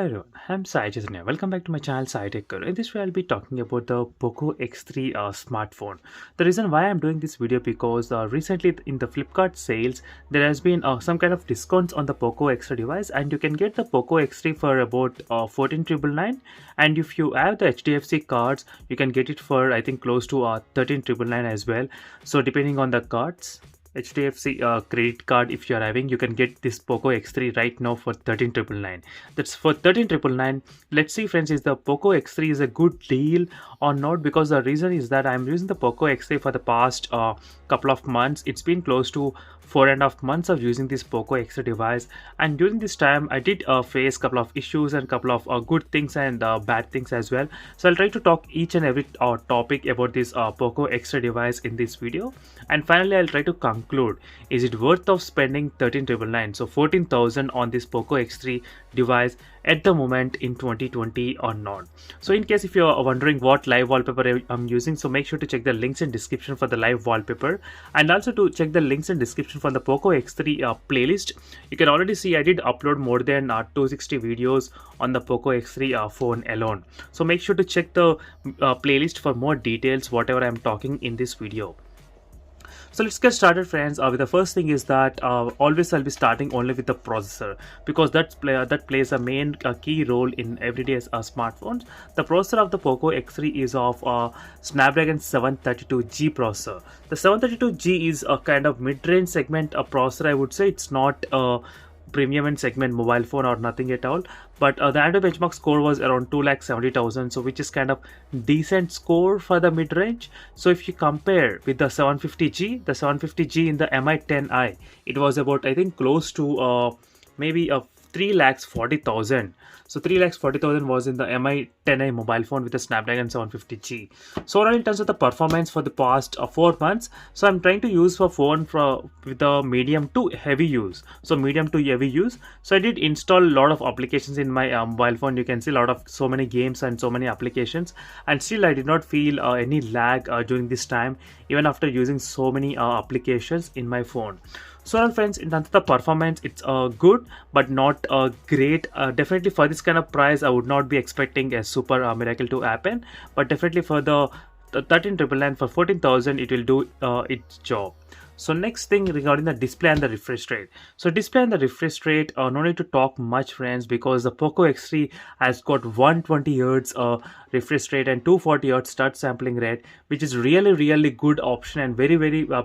Hello everyone, I'm Sai Chaitanya. Welcome back to my channel Sai Tech Guru. In this video, I'll be talking about the POCO X3 smartphone. The reason why I'm doing this video because recently in the Flipkart sales, there has been some kind of discounts on the POCO X3 device, and you can get the POCO X3 for about 14,999. And if you have the HDFC cards, you can get it for I think close to 13,999 as well. So depending on the cards. HDFC credit card, if you are having, you can get this POCO X3 right now for 13,999. That's for 13,999. Let's see friends, is the POCO X3 is a good deal or not, because the reason is that I'm using the POCO X3 for the past couple of months. It's been close to 4.5 months of using this POCO X3 device, and during this time I did face couple of issues and couple of good things and bad things as well. So I'll try to talk each and every topic about this POCO X3 device in this video, and finally I'll try to conclude, is it worth of spending 13,999, so 14,000 on this POCO X3 device at the moment in 2020 or not. So in case if you're wondering what live wallpaper I'm using, so make sure to check the links in description for the live wallpaper, and also to check the links in description for the POCO X3 playlist. You can already see I did upload more than 260 videos on the POCO X3 phone alone. So make sure to check the playlist for more details whatever I'm talking in this video. So let's get started friends. With the first thing is that always I'll be starting only with the processor, because that plays a main key role in everyday smartphones. The processor of the POCO X3 is of Snapdragon 732G processor. The 732G is a kind of mid-range segment processor, I would say. It's not premium and segment mobile phone or nothing at all, but the Android benchmark score was around 2,70,000, so which is kind of decent score for the mid-range. So if you compare with the 750G, the 750G in the Mi10i, it was about I think close to maybe 3,40,000. So 3,40,000 was in the Mi10i mobile phone with the Snapdragon 750G. So in terms of the performance for the past 4 months, so I'm trying to use for phone with the medium to heavy use. So medium to heavy use. So I did install a lot of applications in my mobile phone. You can see so many games and so many applications, and still I did not feel any lag during this time, even after using so many applications in my phone. So friends, in terms of the performance, it's good but not great. Definitely for this kind of price I would not be expecting a super miracle to happen, but definitely for the 13,999, for 14,000 it will do its job. So next thing regarding the display and the refresh rate. So display and the refresh rate, no need to talk much friends, because the POCO X3 has got 120 Hz refresh rate and 240 Hz touch sampling rate, which is really good option and very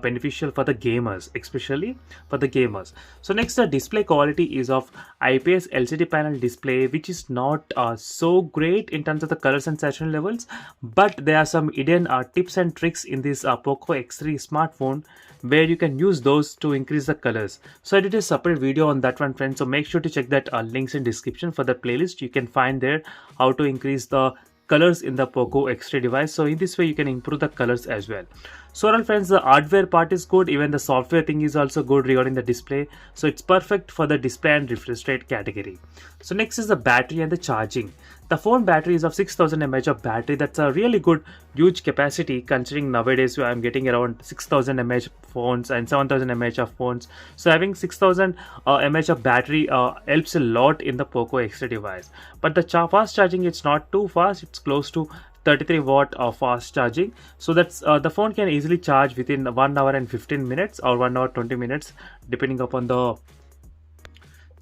beneficial for the gamers, especially for the gamers. So next, the display quality is of IPS LCD panel display, which is not so great in terms of the colors and saturation levels, but there are some hidden tips and tricks in this POCO X3 smartphone where you can use those to increase the colors. So I did a separate video on that one friends, so make sure to check that links in description for the playlist. You can find there how to increase the colors in the POCO X3 device. So in this way you can improve the colors as well. So all friends, the hardware part is good, even the software thing is also good regarding the display. So it's perfect for the display and refresh rate category. So next is the battery and the charging. The phone battery is of 6,000 mAh of battery. That's a really good huge capacity, considering nowadays I'm getting around 6,000 mAh phones and 7,000 mAh of phones. So having 6,000 mAh of battery helps a lot in the POCO X3 device. But the fast charging, it's not too fast. It's close to 33 watt of fast charging. So that's the phone can easily charge within 1 hour and 15 minutes or 1 hour 20 minutes depending upon the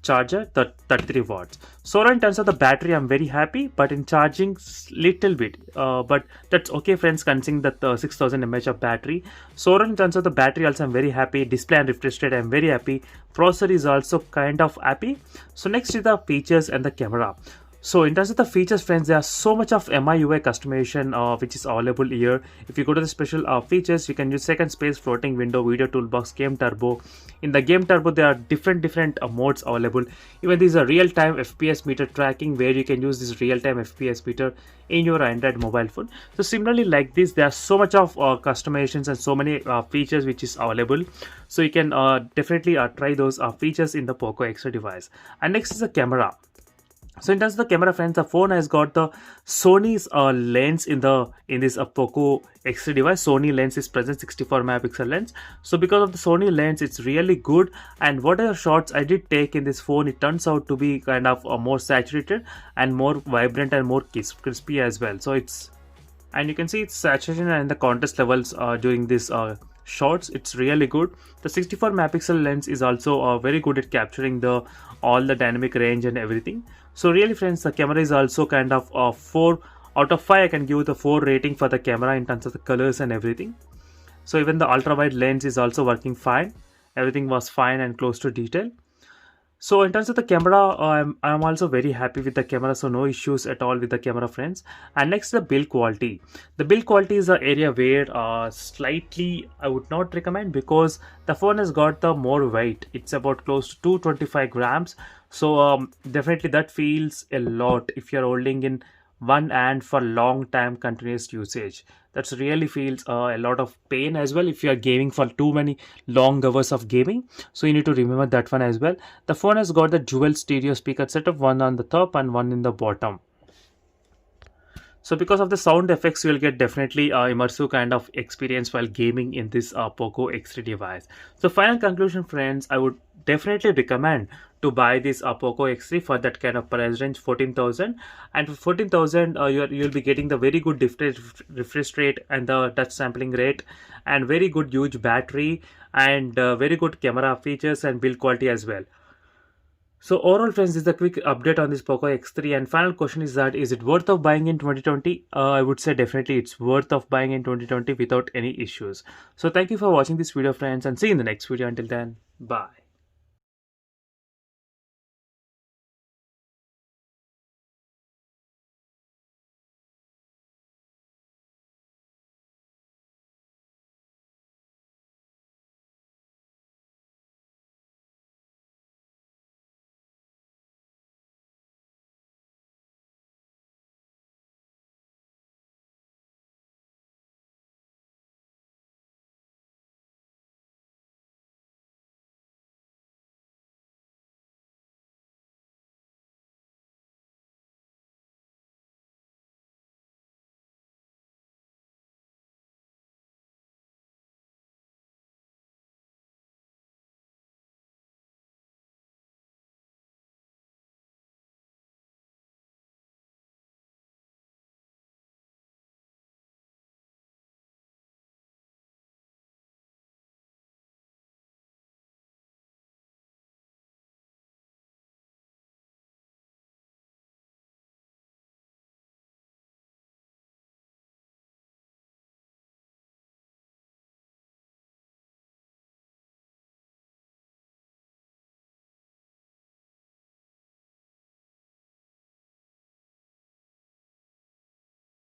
charger, the 33 watts. So in terms of the battery I'm very happy, but in charging little bit, but that's okay friends, considering that 6,000 mAh of battery. So in terms of the battery also I'm very happy. Display and refresh rate I'm very happy. Processor is also kind of happy. So next is the features and the camera. So in terms of the features friends, there are so much of MIUI customization which is available here. If you go to the special features, you can use second space, floating window, video toolbox, game turbo. In the game turbo there are different modes available. Even this is a real-time FPS meter tracking, where you can use this real-time FPS meter in your Android mobile phone. So similarly like this, there are so much of customizations and so many features which is available. So you can definitely try those features in the POCO X3 device. And next is the camera. So in terms of the camera, friends, the phone has got the Sony's lens in this POCO X3 device. Sony lens is present, 64 megapixel lens. So because of the Sony lens, it's really good. And whatever shots I did take in this phone, it turns out to be kind of more saturated and more vibrant and more crispy as well. So it's, and you can see its saturation and the contrast levels during this shots, it's really good. The 64 megapixel lens is also very good at capturing the all the dynamic range and everything. So really, friends, the camera is also kind of 4 out of 5. I can give the 4 rating for the camera in terms of the colors and everything. So even the ultra wide lens is also working fine. Everything was fine and close to detail. So in terms of the camera, I'm also very happy with the camera, so no issues at all with the camera, friends. And next, the build quality. The build quality is the area where slightly I would not recommend, because the phone has got the more weight. It's about close to 225 grams. So definitely that feels a lot if you're holding in one hand for long time continuous usage. That's really feels a lot of pain as well if you are gaming for too many long hours of gaming. So you need to remember that one as well. The phone has got the dual stereo speaker setup, one on the top and one in the bottom. So because of the sound effects, you will get definitely immersive kind of experience while gaming in this POCO X3 device. So final conclusion, friends, I would definitely recommend to buy this POCO X3 for that kind of price range, 14,000. And for 14,000, you'll be getting the very good refresh rate and the touch sampling rate, and very good huge battery, and very good camera features and build quality as well. So overall, friends, this is a quick update on this POCO X3. And final question is that, is it worth of buying in 2020? I would say definitely it's worth of buying in 2020 without any issues. So thank you for watching this video, friends, and see you in the next video. Until then, bye.